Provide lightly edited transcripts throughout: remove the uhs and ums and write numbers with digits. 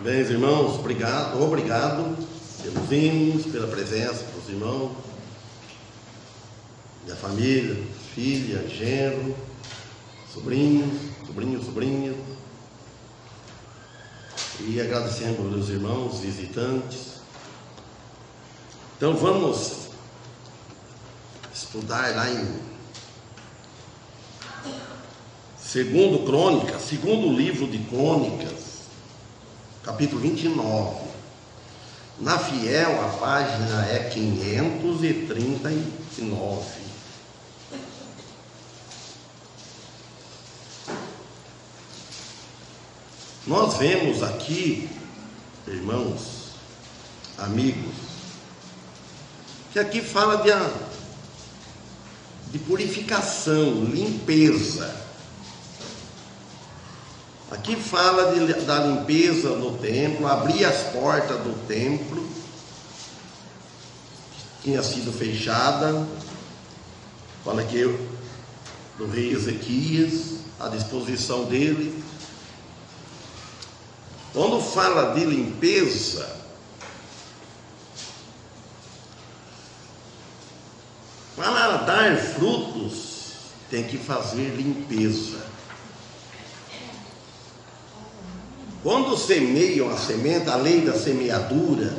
Bem, irmãos, obrigado pelos hinos, pela presença dos irmãos, da família, filha, genro, sobrinhos, sobrinhas. E agradecemos aos irmãos visitantes. Então vamos estudar lá em segundo livro de Crônicas, capítulo 29. Na Fiel, a página é 539. Nós vemos aqui, irmãos, amigos, que aqui fala de purificação, limpeza. Aqui fala da limpeza no templo, abrir as portas do templo, que tinha sido fechada. Fala aqui do rei Ezequias, a disposição dele. Quando fala de limpeza, para dar frutos, tem que fazer limpeza. Quando semeiam a semente, a lei da semeadura,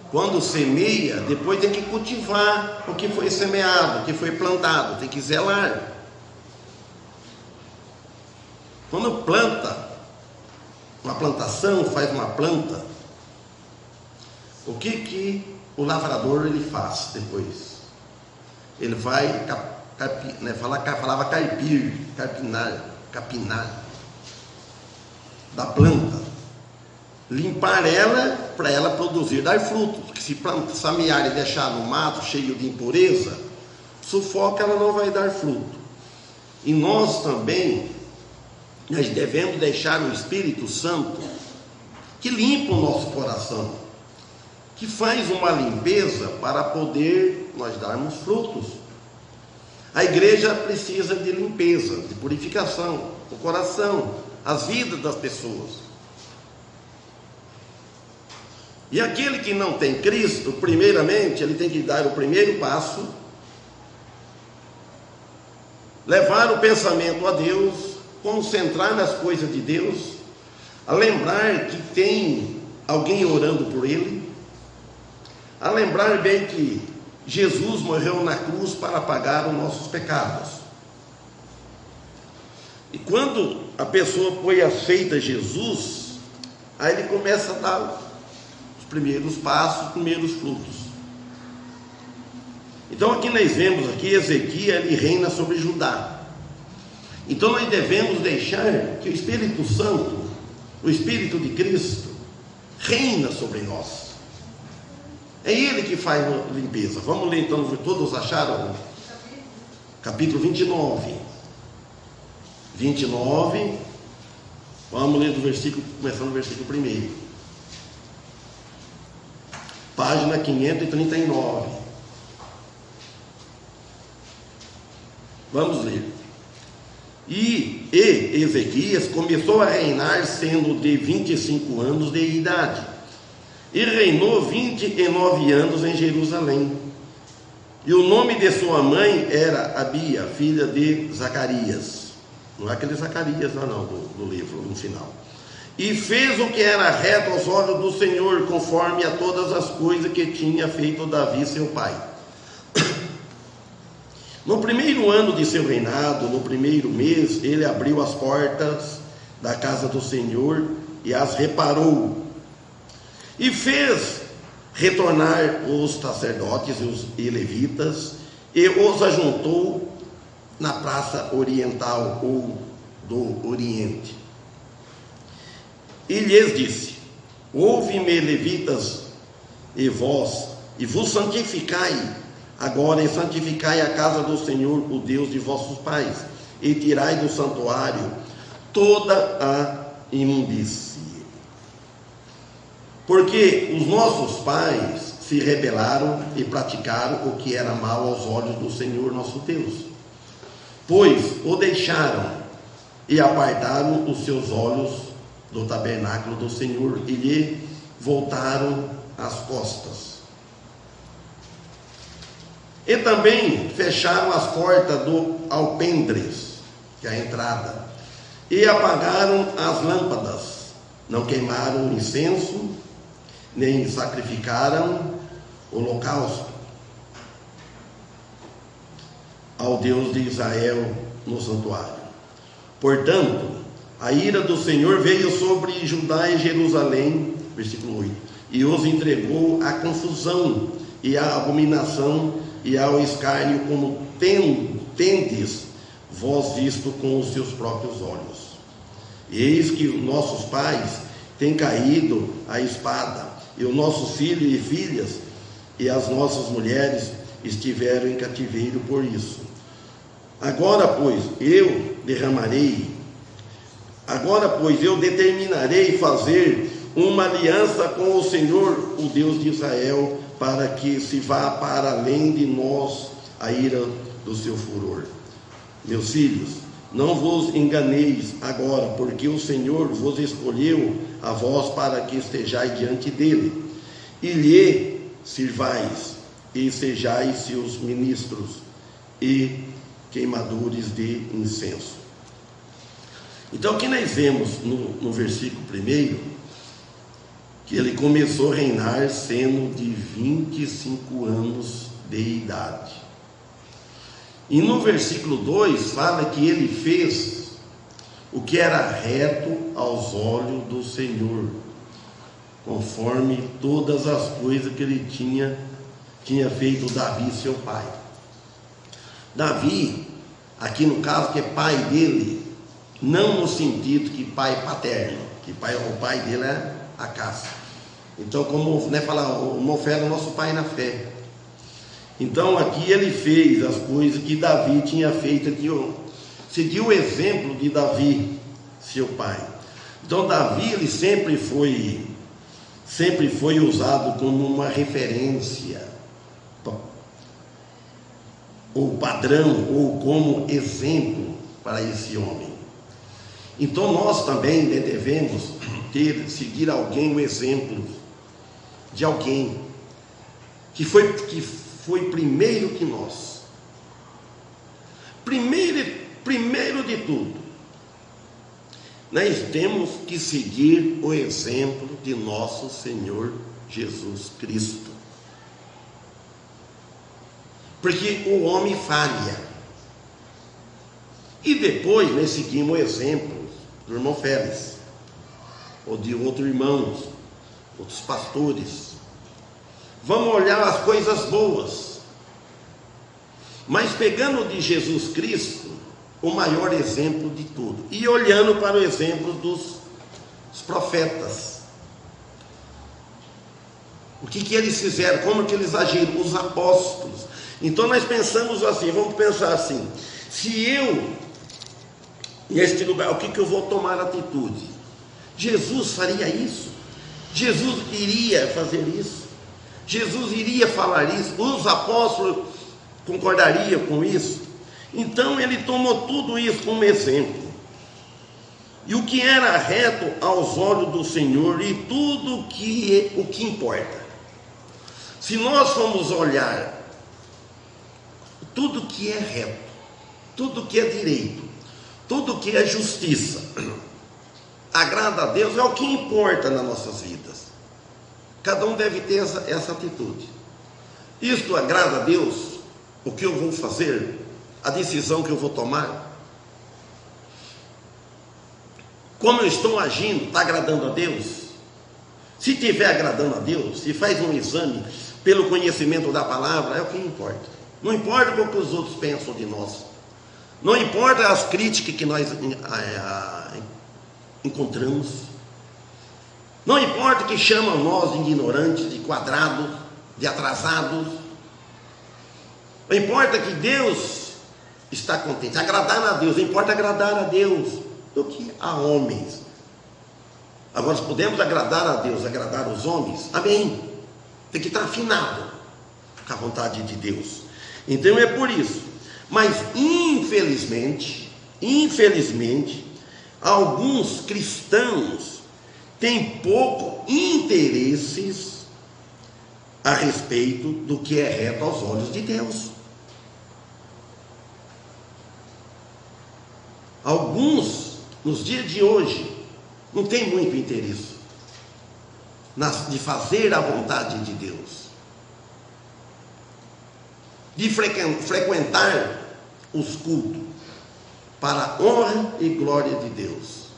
quando semeia, depois tem que cultivar o que foi semeado, o que foi plantado, tem que zelar. Quando planta, uma plantação, faz uma planta, o que o lavrador ele faz depois? Ele vai capinar da planta, limpar ela para ela produzir, dar frutos. Porque se semear e deixar no mato cheio de impureza, sufoca, ela não vai dar fruto. E nós também, nós devemos deixar o Espírito Santo que limpa o nosso coração, que faz uma limpeza para poder nós darmos frutos. A igreja precisa de limpeza, de purificação, o coração, as vidas das pessoas. E aquele que não tem Cristo, primeiramente, ele tem que dar o primeiro passo, levar o pensamento a Deus, concentrar nas coisas de Deus, a lembrar que tem alguém orando por ele, a lembrar bem que Jesus morreu na cruz para pagar os nossos pecados. E quando a pessoa aceita Jesus, aí ele começa a dar os primeiros passos, os primeiros frutos. Então aqui nós vemos aqui Ezequias, ele reina sobre Judá. Então nós devemos deixar que o Espírito Santo, o Espírito de Cristo, reina sobre nós. É Ele que faz a limpeza. Vamos ler então, todos acharam? Capítulo 29. Vamos ler do versículo, começando no versículo 1. Página 539. Vamos ler. E Ezequias começou a reinar sendo de 25 anos de idade, e reinou 29 anos em Jerusalém. E o nome de sua mãe era Abia, filha de Zacarias. Não é aquele Zacarias lá não, do livro, no final. E fez o que era reto aos olhos do Senhor, conforme a todas as coisas que tinha feito Davi seu pai. No primeiro ano de seu reinado, no primeiro mês, ele abriu as portas da casa do Senhor e as reparou. E fez retornar os sacerdotes e levitas, e os ajuntou na praça oriental ou do Oriente. E lhes disse: ouve-me, levitas, e vós, e vos santificai agora, e santificai a casa do Senhor, o Deus de vossos pais, e tirai do santuário toda a imundície. Porque os nossos pais se rebelaram e praticaram o que era mal aos olhos do Senhor nosso Deus, pois o deixaram e apartaram os seus olhos do tabernáculo do Senhor e lhe voltaram as costas. E também fecharam as portas do alpendres, que é a entrada, e apagaram as lâmpadas, não queimaram incenso, nem sacrificaram holocausto ao Deus de Israel no santuário. Portanto, a ira do Senhor veio sobre Judá e Jerusalém, versículo 8, e os entregou à confusão e à abominação e ao escárnio, como tendes vós visto com os seus próprios olhos. E eis que nossos pais têm caído à espada, e os nossos filhos e filhas e as nossas mulheres estiveram em cativeiro por isso. Agora, pois, eu determinarei fazer uma aliança com o Senhor, o Deus de Israel, para que se vá para além de nós a ira do seu furor. Meus filhos, não vos enganeis agora, porque o Senhor vos escolheu a vós para que estejais diante dele, e lhe sirvais, e sejais seus ministros e queimadores de incenso. Então, aqui nós vemos no versículo 1, que ele começou a reinar sendo de 25 anos de idade. E no versículo 2 fala que ele fez o que era reto aos olhos do Senhor, conforme todas as coisas que ele tinha feito Davi, seu pai. Davi, aqui no caso, que é pai dele, não no sentido que pai paterno, que o pai dele é Acás. Então, como fala, o Mofé é nosso pai na fé. Então, aqui ele fez as coisas que Davi tinha feito, seguiu o exemplo de Davi, seu pai. Então, Davi, ele sempre foi usado como uma referência, ou padrão, ou como exemplo para esse homem. Então nós também devemos seguir alguém, o exemplo de alguém que foi primeiro que nós. Primeiro de tudo, nós temos que seguir o exemplo de nosso Senhor Jesus Cristo. Porque o homem falha. E depois nós seguimos o exemplo do irmão Félix, ou de outros irmãos, outros pastores. Vamos olhar as coisas boas. Mas pegando de Jesus Cristo, o maior exemplo de tudo. E olhando para o exemplo dos profetas. O que eles fizeram, como que eles agiram, os apóstolos. Então nós pensamos assim, vamos pensar assim, se eu, neste lugar, o que eu vou tomar atitude? Jesus faria isso? Jesus iria fazer isso? Jesus iria falar isso? Os apóstolos concordariam com isso? Então ele tomou tudo isso como exemplo. E o que era reto aos olhos do Senhor e tudo o que importa. Se nós formos olhar tudo que é reto, tudo que é direito, tudo que é justiça, agrada a Deus, é o que importa nas nossas vidas. Cada um deve ter essa atitude. Isto agrada a Deus? O que eu vou fazer? A decisão que eu vou tomar? Como eu estou agindo, está agradando a Deus? Se estiver agradando a Deus, se faz um exame pelo conhecimento da palavra, é o que importa. Não importa o que os outros pensam de nós. Não importa as críticas que nós encontramos. Não importa que chamam nós de ignorantes, de quadrados, de atrasados. Não importa que Deus está contente. Agradar a Deus, importa agradar a Deus do que a homens. Agora, se podemos agradar a Deus, agradar os homens, amém. Tem que estar afinado com a vontade de Deus. Então é por isso. Mas infelizmente, alguns cristãos tem pouco interesses a respeito do que é reto aos olhos de Deus. Alguns, nos dias de hoje, não tem muito interesse de fazer a vontade de Deus, de frequentar os cultos para a honra e glória de Deus,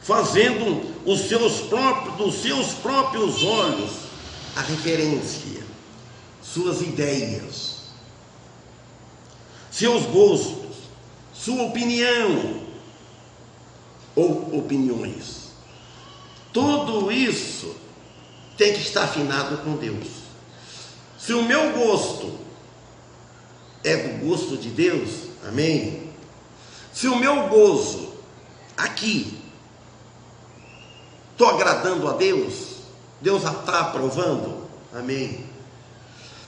fazendo dos seus próprios olhos a referência, suas ideias, seus gostos, sua opinião ou opiniões. Tudo isso tem que estar afinado com Deus. Se o meu gosto é do gosto de Deus, amém? Se o meu gozo aqui estou agradando a Deus, Deus está aprovando, amém?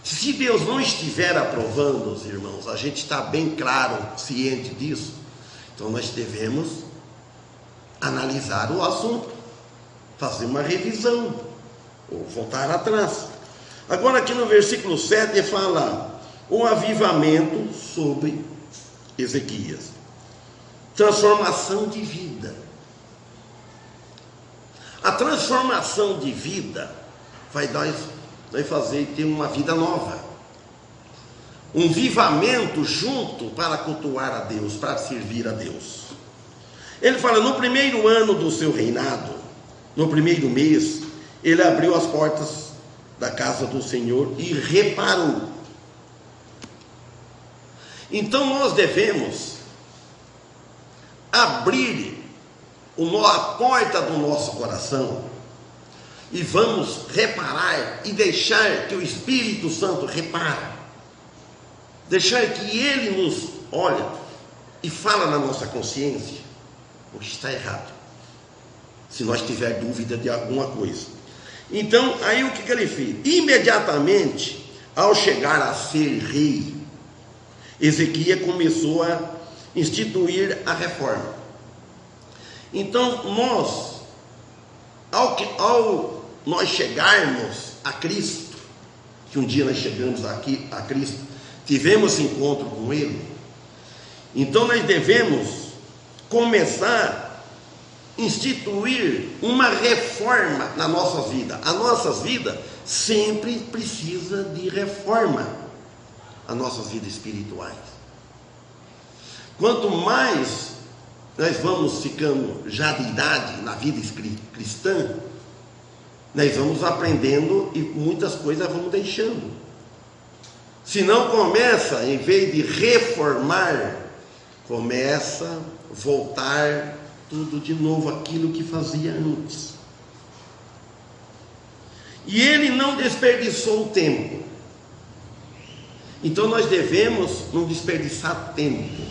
Se Deus não estiver aprovando, os irmãos, a gente está bem claro, ciente disso, então nós devemos analisar o assunto, fazer uma revisão, ou voltar atrás. Agora aqui no versículo 7 ele fala o avivamento sobre Ezequias, transformação de vida. A transformação de vida vai fazer ter uma vida nova, um vivamento junto para cultuar a Deus, para servir a Deus. Ele fala, no primeiro ano do seu reinado, no primeiro mês, ele abriu as portas da casa do Senhor e reparou. Então nós devemos abrir a porta do nosso coração e vamos reparar e deixar que o Espírito Santo repare, deixar que Ele nos olhe e fala na nossa consciência o que está errado, se nós tiver dúvida de alguma coisa. Então, aí o que ele fez? Imediatamente, ao chegar a ser rei, Ezequias começou a instituir a reforma. Então, ao nós chegarmos a Cristo, que um dia nós chegamos aqui a Cristo, tivemos encontro com Ele, então nós devemos começar a instituir uma reforma na nossa vida. A nossa vida sempre precisa de reforma, as nossas vidas espirituais. Quanto mais nós vamos ficando já de idade na vida cristã, nós vamos aprendendo e muitas coisas vamos deixando. Se não começa, em vez de reformar, começa a voltar tudo de novo aquilo que fazia antes. E ele não desperdiçou o tempo. Então nós devemos não desperdiçar tempo.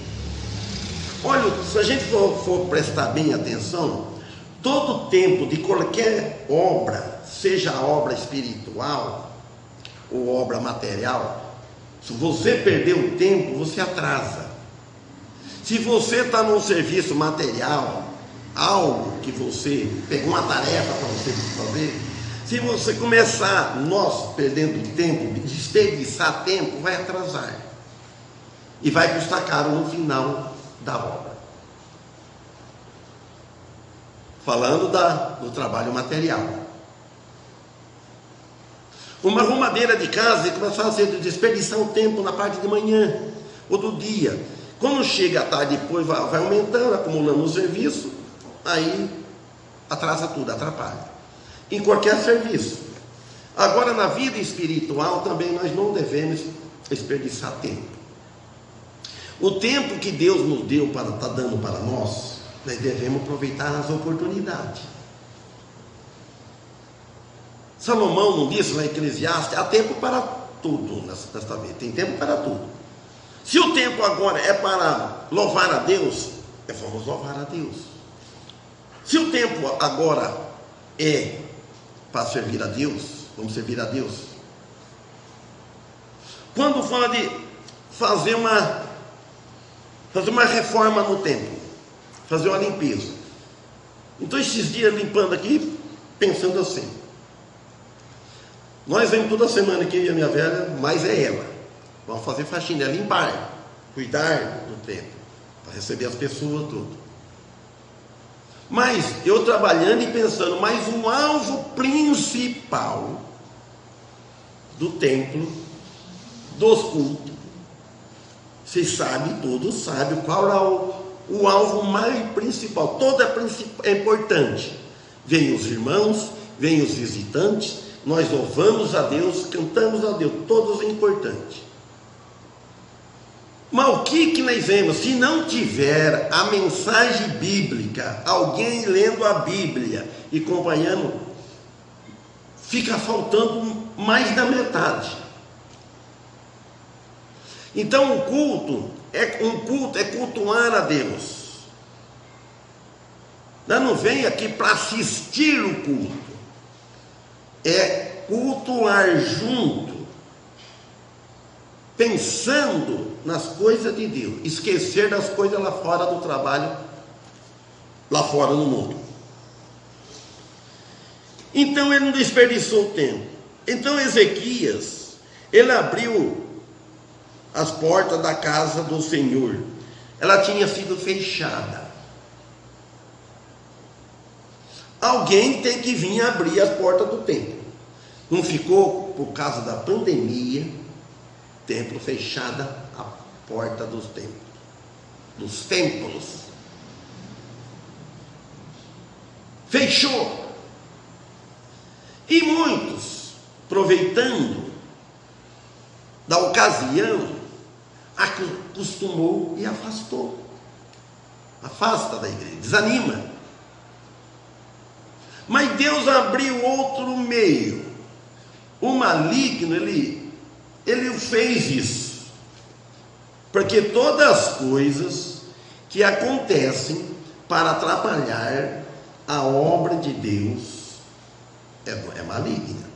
Olha, se a gente for prestar bem atenção, todo tempo de qualquer obra, seja a obra espiritual ou obra material, se você perder o tempo, você atrasa. Se você está num serviço material, algo que você pegou uma tarefa para você fazer, se você começar, nós perdendo tempo, desperdiçar tempo, vai atrasar. E vai custar caro no final da obra. Falando do trabalho material. Uma arrumadeira de casa e começar a desperdiçar o tempo na parte de manhã ou do dia. Quando chega à tarde, depois vai aumentando, acumulando o serviço, aí atrasa tudo, atrapalha. Em qualquer serviço. Agora, na vida espiritual, também nós não devemos desperdiçar tempo. O tempo que Deus nos deu está dando para nós devemos aproveitar as oportunidades. Salomão não disse lá em Eclesiastes, há tempo para tudo nesta vida, tem tempo para tudo. Se o tempo agora é para louvar a Deus, vamos louvar a Deus. Se o tempo agora é para servir a Deus, vamos servir a Deus. Quando fala de fazer uma reforma no templo, fazer uma limpeza. Então esses dias limpando aqui, pensando assim, nós vemos toda semana aqui, a minha velha, mas é ela. Vamos fazer faxina, é limpar, cuidar do templo, para receber as pessoas, tudo. Mas eu trabalhando e pensando, mas o alvo principal do templo, dos cultos, vocês sabem, todos sabem qual é o alvo mais principal. Todo é importante. Vêm os irmãos, vêm os visitantes, nós louvamos a Deus, cantamos a Deus, todos é importante. Mas o que nós vemos? Se não tiver a mensagem bíblica, alguém lendo a Bíblia e acompanhando, fica faltando mais da metade. Então o culto é cultuar a Deus. Nós não vem aqui para assistir o culto, é cultuar junto, pensando nas coisas de Deus, esquecer das coisas lá fora do trabalho, lá fora no mundo. Então ele não desperdiçou o tempo. Então Ezequias, ele abriu as portas da casa do Senhor. Ela tinha sido fechada. Alguém tem que vir abrir as portas do templo. Não ficou, por causa da pandemia, templo fechada, a porta dos templos, dos templos. Fechou. E muitos, aproveitando da ocasião, acostumou e afastou. Afasta da igreja, desanima. Mas Deus abriu outro meio. O maligno, ele fez isso. Porque todas as coisas que acontecem para atrapalhar a obra de Deus é maligna.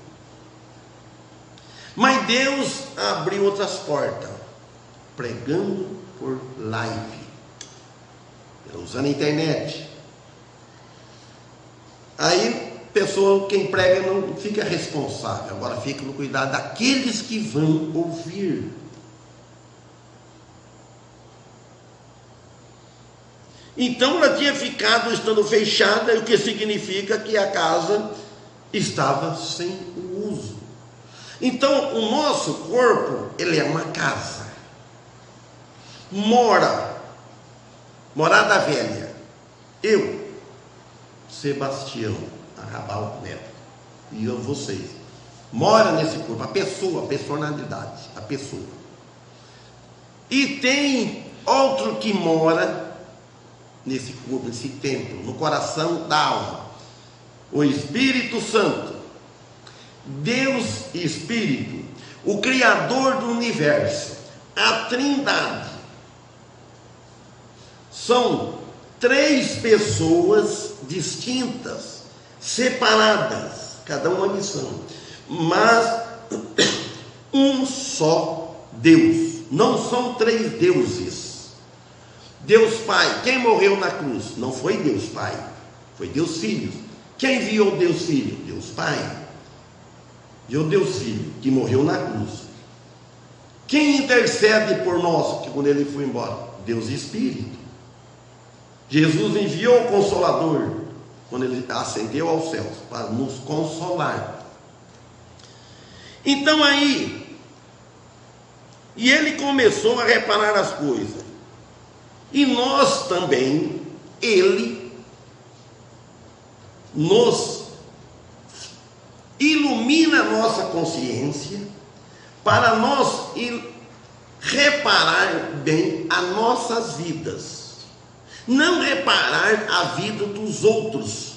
Mas Deus abriu outras portas, pregando por live, usando a internet. Aí, pessoa, quem prega não fica responsável, agora fica no cuidado daqueles que vão ouvir. Então ela tinha ficado estando fechada, o que significa que a casa estava sem o uso. Então o nosso corpo, ele é uma casa. Morada velha. Eu, Sebastião Arrabal Neto, e eu, vocês, mora nesse corpo, a pessoa, a personalidade, a pessoa. E tem outro que mora nesse corpo, nesse templo, no coração da alma, o Espírito Santo, Deus e Espírito, o Criador do universo, a Trindade. São três pessoas distintas, separadas, cada uma missão, mas um só Deus. Não são três deuses. Deus Pai, quem morreu na cruz? Não foi Deus Pai, foi Deus Filho. Quem enviou Deus Filho? Deus Pai. E o Deus Filho, que morreu na cruz. Quem intercede por nós, que quando ele foi embora? Deus Espírito. Jesus enviou o Consolador, quando ele ascendeu aos céus, para nos consolar. Então aí, e ele começou a reparar as coisas. E nós também, ele nos ilumina a nossa consciência para nós reparar bem as nossas vidas. Não reparar a vida dos outros,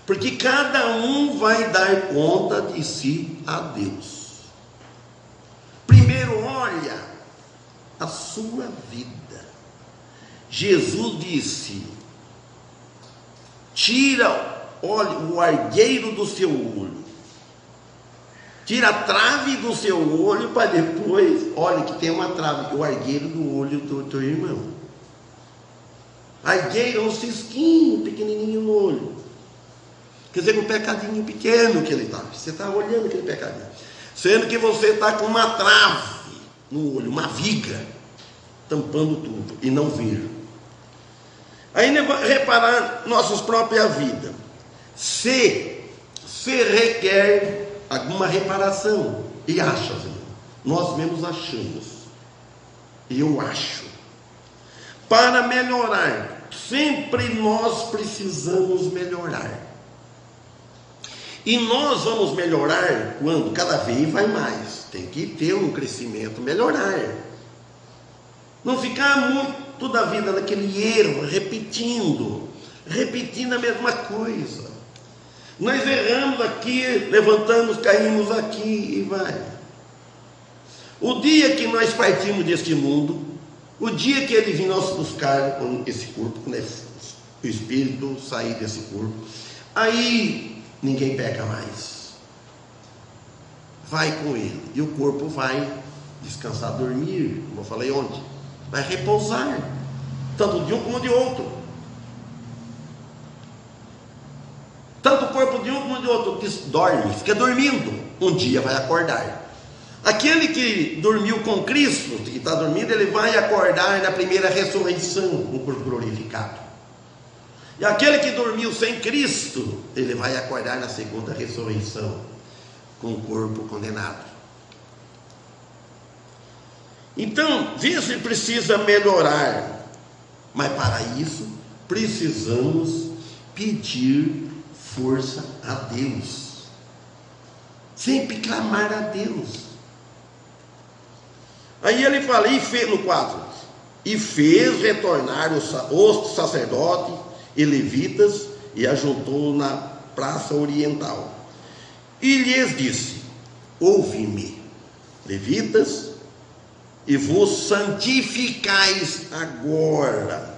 porque cada um vai dar conta de si a Deus. Primeiro, olha a sua vida. Jesus disse: tira, olha, o argueiro do seu olho, tira a trave do seu olho, para depois, olha que tem uma trave, o argueiro do olho do teu irmão. A higueira é um cisquinho pequenininho no olho. Quer dizer, um pecadinho pequeno que ele está. Você está olhando aquele pecadinho. Sendo que você está com uma trave no olho, uma viga, tampando tudo e não ver. Aí reparar nossa própria vida. Se requer alguma reparação, e acha, nós mesmos achamos, eu acho, para melhorar, sempre nós precisamos melhorar, e nós vamos melhorar quando cada vez vai mais, tem que ter um crescimento, melhorar, não ficar muito toda a vida naquele erro, repetindo a mesma coisa. Nós erramos aqui, levantamos, caímos aqui e vai. O dia que nós partimos deste mundo, o dia que ele vir nos buscar com esse corpo, quando o espírito sair desse corpo, aí ninguém peca mais. Vai com ele. E o corpo vai descansar, dormir, como eu falei ontem. Vai repousar, tanto de um como de outro. Tanto o corpo de um como de outro dorme, fica dormindo, um dia vai acordar. Aquele que dormiu com Cristo, que está dormindo, ele vai acordar na primeira ressurreição, no corpo glorificado. E aquele que dormiu sem Cristo, ele vai acordar na segunda ressurreição, com o corpo condenado. Então, vê se precisa melhorar, mas para isso precisamos pedir força a Deus, sempre clamar a Deus. Aí ele fala, e fez, no 4, e fez retornar os sacerdotes e levitas, e ajuntou na praça oriental, e lhes disse, ouvi-me, levitas, e vos santificais agora.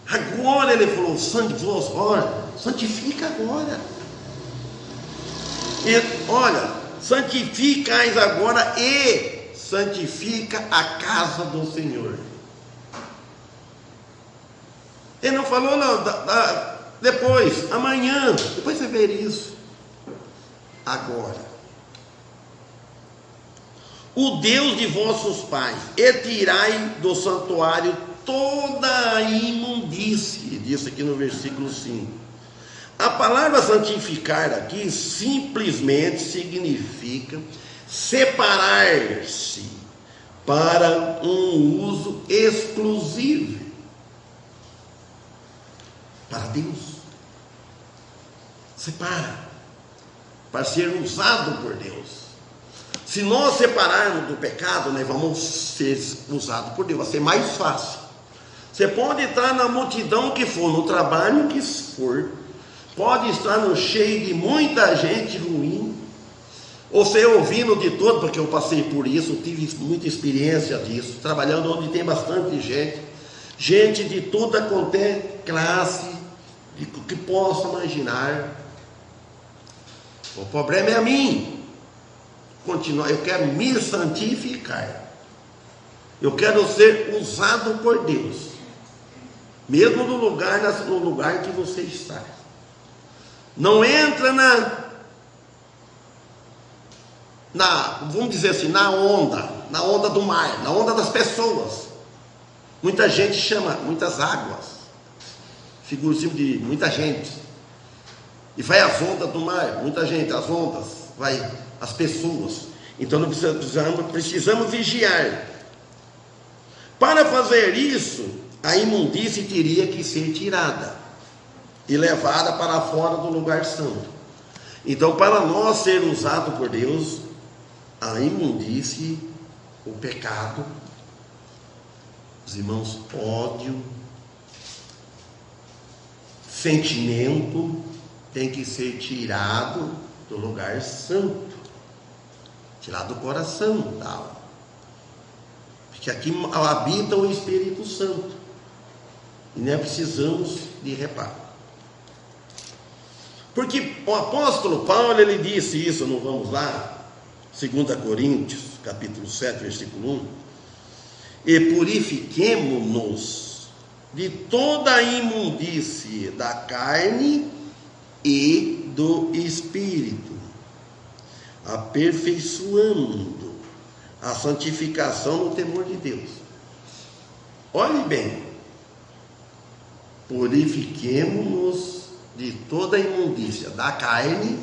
Agora ele falou, santifica agora. E olha, santificais agora e santifica a casa do Senhor. Ele não falou, não, depois, amanhã, depois você vê isso. Agora. O Deus de vossos pais, e tirai do santuário toda a imundície, diz aqui no versículo 5. A palavra santificar aqui simplesmente significa separar-se para um uso exclusivo para Deus. Separa para ser usado por Deus. Se nós separarmos do pecado, nós vamos ser usados por Deus, vai ser mais fácil. Você pode estar na multidão que for, no trabalho que for, pode estar no cheio de muita gente ruim, ou ser ouvindo de todo, porque eu passei por isso, tive muita experiência disso, trabalhando onde tem bastante gente de toda qualquer classe, de que possa imaginar. O problema é a mim. Continuar, eu quero me santificar, eu quero ser usado por Deus, mesmo no lugar que você está. Não entra vamos dizer assim, na onda do mar, na onda das pessoas. Muita gente chama, muitas águas, figurativo de muita gente, e vai as ondas do mar, muita gente, as ondas, vai as pessoas. Então nós precisamos vigiar. Para fazer isso, a imundície teria que ser tirada e levada para fora do lugar santo. Então, para nós ser usado por Deus, a imundície, o pecado, os irmãos, ódio, sentimento, tem que ser tirado do lugar santo, tirado do coração da alma, porque aqui habita o Espírito Santo, e nós precisamos de reparo. Porque o apóstolo Paulo, ele disse isso, não vamos lá, 2 Coríntios, capítulo 7, versículo 1, e purifiquemo-nos de toda a imundície da carne e do espírito, aperfeiçoando a santificação no temor de Deus. Olhe bem, purifiquemo-nos de toda a imundícia da carne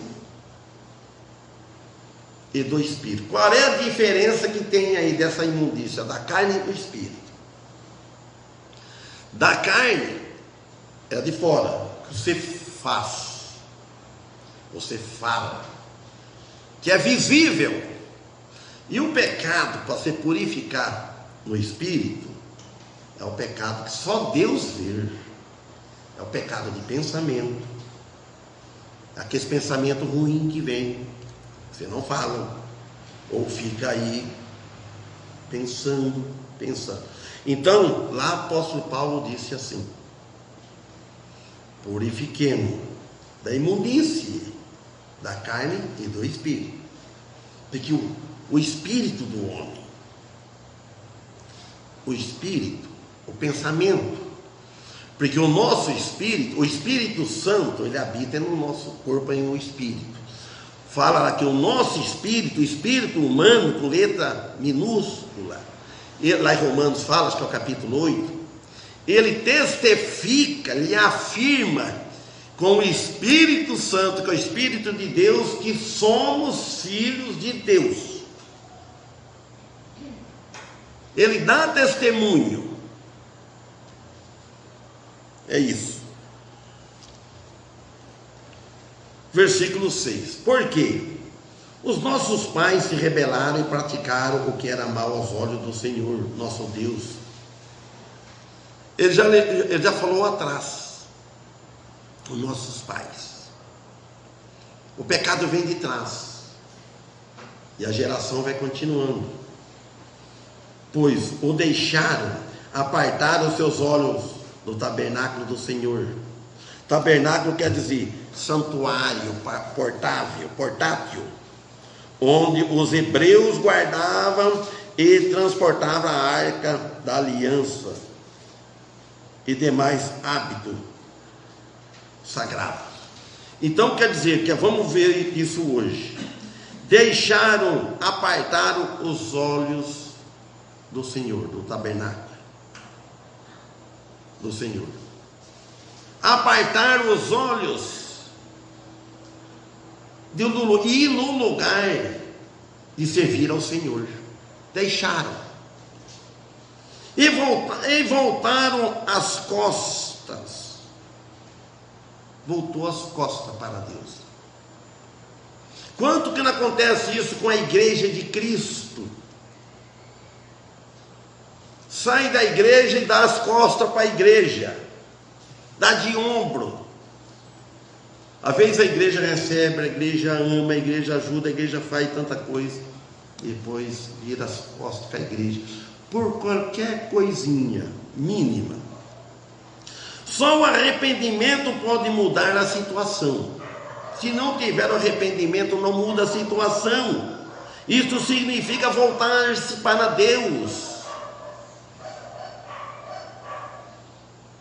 e do espírito. Qual é a diferença que tem aí dessa imundícia da carne e do espírito? Da carne é de fora, que você faz, você fala, que é visível. E o pecado, para se purificar no espírito, é o pecado que só Deus vê. É o pecado de pensamento, aquele pensamento ruim que vem, você não fala, ou fica aí pensando. Então, lá o apóstolo Paulo disse assim: purifiquemos da imundície da carne e do espírito. Porque o espírito do homem, o espírito, o pensamento, porque o nosso espírito, o Espírito Santo, ele habita no nosso corpo, em um espírito. Fala lá que o nosso espírito, o espírito humano, com letra minúscula, lá em Romanos fala, acho que é o capítulo 8, ele testifica, ele afirma com o Espírito Santo, que é o Espírito de Deus, que somos filhos de Deus. Ele dá testemunho. É isso. Versículo 6. Por quê? Os nossos pais se rebelaram e praticaram o que era mal aos olhos do Senhor, nosso Deus. Ele já falou atrás. Os nossos pais. O pecado vem de trás. E a geração vai continuando. Pois o deixaram, apartaram os seus olhos do tabernáculo do Senhor. Tabernáculo quer dizer santuário, portátil, onde os hebreus guardavam e transportavam a arca da aliança e demais hábitos sagrados. Então quer dizer que vamos ver isso hoje. Apartaram os olhos do Senhor, do tabernáculo do Senhor. Apartaram os olhos e no lugar de servir ao Senhor, deixaram e voltaram as costas. Voltou as costas para Deus. Quanto que não acontece isso com a igreja de Cristo? Sai da igreja e dá as costas para a igreja, dá de ombro. Às vezes a igreja recebe, a igreja ama, a igreja ajuda, a igreja faz tanta coisa, depois vira as costas para a igreja, por qualquer coisinha mínima. Só o arrependimento pode mudar a situação. Se não tiver arrependimento, não muda a situação. Isso significa voltar-se para Deus,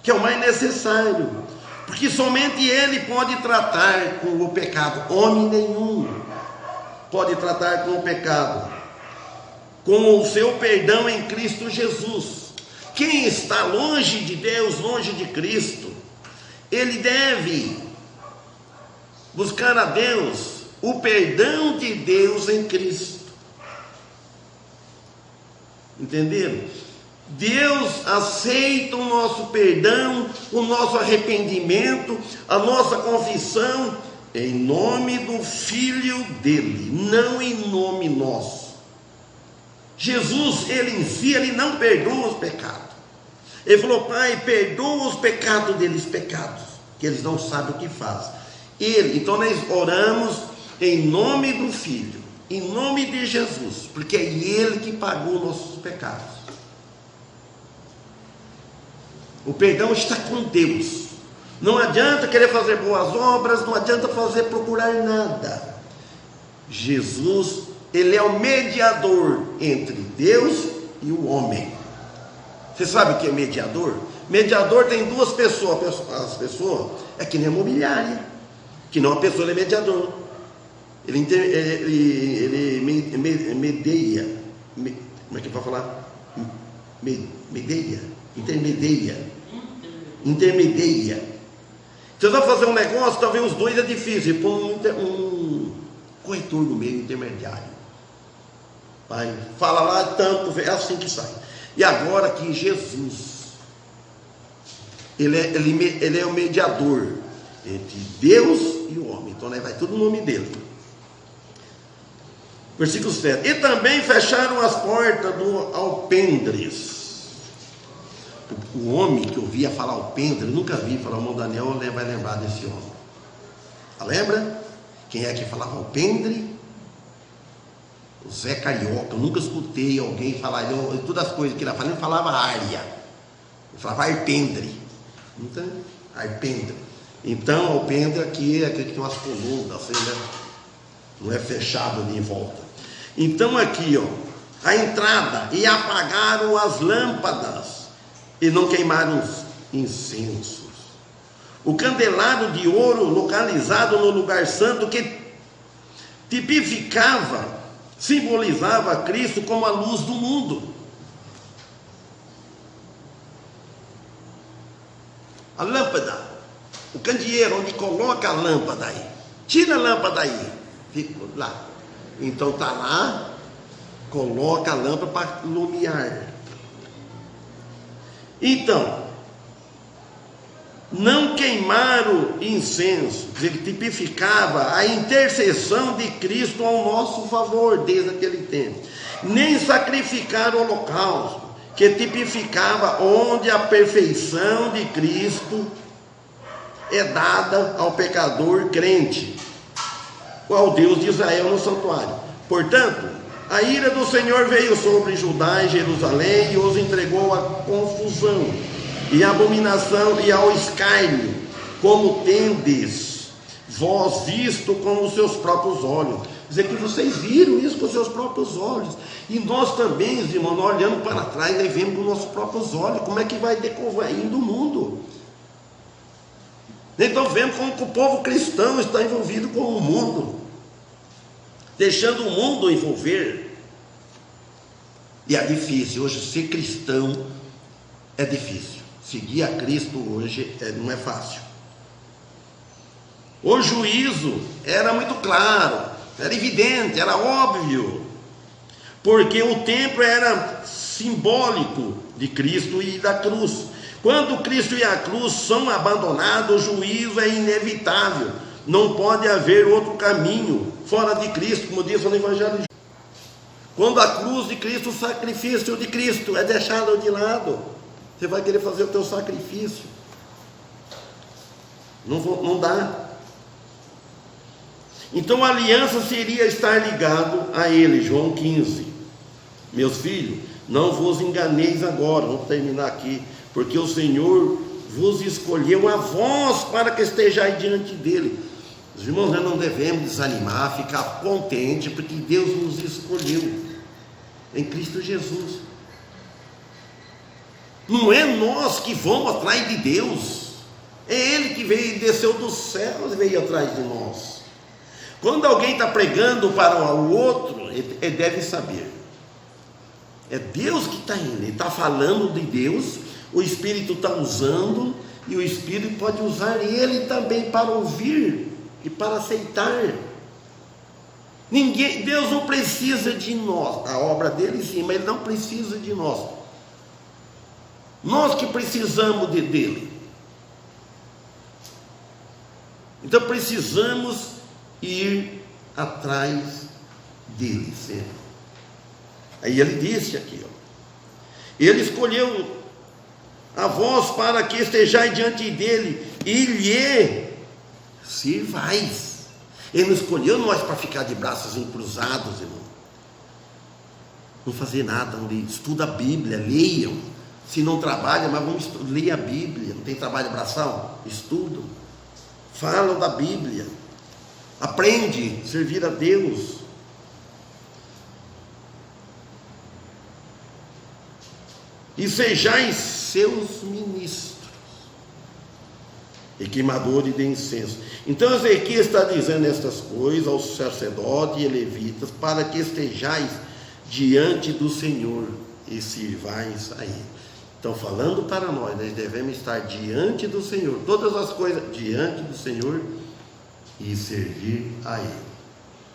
que é o mais necessário, porque somente Ele pode tratar com o pecado. Homem nenhum pode tratar com o pecado, com o seu perdão em Cristo Jesus. Quem está longe de Deus, longe de Cristo, ele deve buscar a Deus, o perdão de Deus em Cristo. Entenderam? Deus aceita o nosso perdão, o nosso arrependimento, a nossa confissão, em nome do Filho dele, não em nome nosso. Jesus, ele em si, ele não perdoa os pecados. Ele falou: Pai, perdoa os pecados deles, que eles não sabem o que fazem. Então nós oramos em nome do Filho, em nome de Jesus, porque é Ele que pagou nossos pecados. O perdão está com Deus. Não adianta querer fazer boas obras, não adianta procurar nada. Jesus, ele é o mediador entre Deus e o homem. Você sabe o que é mediador? Mediador tem duas pessoas. As pessoas é que nem a mobiliária, que não a pessoa, ele é mediador. Ele medeia. Como é que pode falar? Intermedia. Você vai fazer um negócio, talvez os dois é difícil. Põe um corretor no meio, intermediário. Vai, fala lá, tanto, é assim que sai. E agora que Jesus, ele é o mediador entre Deus e o homem. Então, né, vai tudo no nome dele. Versículo 7. E também fecharam as portas do alpendres. O homem que ouvia falar alpendre, nunca vi falar o irmão Daniel, vai lembrar desse homem. Lembra? Quem é que falava alpendre? O Zé Carioca. Eu nunca escutei alguém falar, todas as coisas que ele falava, ele falava área. Ele falava arpendre. Então, arpendre. Então, alpendre aqui é aquele que tem umas colunas, assim, né? Não é fechado ali em volta. Então aqui, ó, a entrada, e apagaram as lâmpadas, e não queimaram os incensos. O candelabro de ouro localizado no lugar santo, que tipificava, simbolizava Cristo como a luz do mundo. A lâmpada, o candeeiro onde coloca a lâmpada aí, tira a lâmpada aí, fica lá. Então está lá, coloca a lâmpada para iluminar. Então, não queimaram incenso, que tipificava a intercessão de Cristo ao nosso favor desde aquele tempo. Nem sacrificaram holocausto, que tipificava onde a perfeição de Cristo é dada ao pecador crente, ao Deus de Israel no santuário. Portanto, a ira do Senhor veio sobre Judá e Jerusalém e os entregou à confusão e à abominação e ao escárnio, como tendes vós visto com os seus próprios olhos. Quer dizer que vocês viram isso com os seus próprios olhos. E nós também, irmãos, nós olhando para trás, nós vemos com os nossos próprios olhos como é que vai decorrendo o mundo. Então vemos como que o povo cristão está envolvido com o mundo, deixando o mundo envolver. E é difícil, hoje ser cristão é difícil. Seguir a Cristo hoje não é fácil. O juízo era muito claro, era evidente, era óbvio, porque o templo era simbólico de Cristo e da cruz. Quando Cristo e a cruz são abandonados, o juízo é inevitável. Não pode haver outro caminho fora de Cristo, como diz no Evangelho. Quando a cruz de Cristo, o sacrifício de Cristo é deixado de lado, você vai querer fazer o teu sacrifício. Não dá. Então a aliança seria estar ligado a Ele. João 15. Meus filhos, não vos enganeis agora. Vamos terminar aqui. Porque o Senhor vos escolheu a vós para que estejais diante dele. Os irmãos, nós não devemos desanimar, ficar contente, porque Deus nos escolheu em Cristo Jesus. Não é nós que vamos atrás de Deus, é Ele que veio e desceu dos céus e veio atrás de nós. Quando alguém está pregando para o outro, ele deve saber, é Deus que está indo, ele está falando de Deus, o Espírito está usando, e o Espírito pode usar ele também para ouvir e para aceitar. Deus não precisa de nós, a obra dele sim, mas ele não precisa de nós. Nós que precisamos dele. Então precisamos ir atrás dele sempre. Aí ele disse aqui, ó, ele escolheu a vós para que estejais diante dele e lhe sirvais. Ele não escolheu nós para ficar de braços cruzados, irmão. Não fazer nada, estuda a Bíblia, leiam. Se não trabalha, mas vamos ler a Bíblia. Não tem trabalho braçal? Estudam. Falam da Bíblia. Aprende a servir a Deus. e sejais seus ministros e queimadores de incenso. Então Ezequias está dizendo estas coisas aos sacerdotes e levitas, para que estejais diante do Senhor e sirvais a Ele. Então, falando para nós devemos estar diante do Senhor, todas as coisas diante do Senhor e servir a Ele.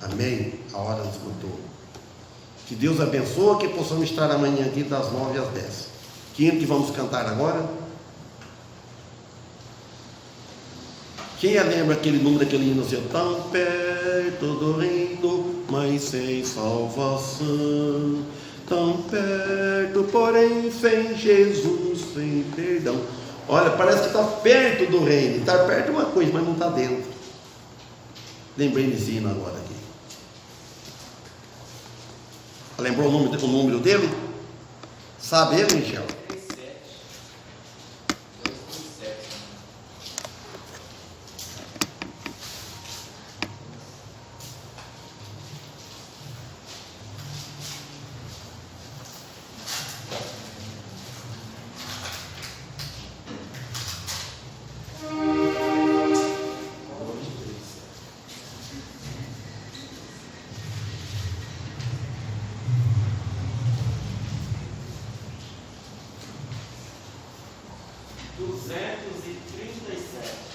Amém? A hora esgotou. Que Deus abençoe, que possamos estar amanhã aqui das 9 às 10. Quem que vamos cantar agora? Quem lembra aquele número daquele hino assim? Tão perto do reino, mas sem salvação. Tão perto, porém sem Jesus, sem perdão. Olha, parece que está perto do reino. Está perto é uma coisa, mas não está dentro. Lembrei desse hino agora aqui. Lembrou o número dele? Sabe ele, Michel? 237.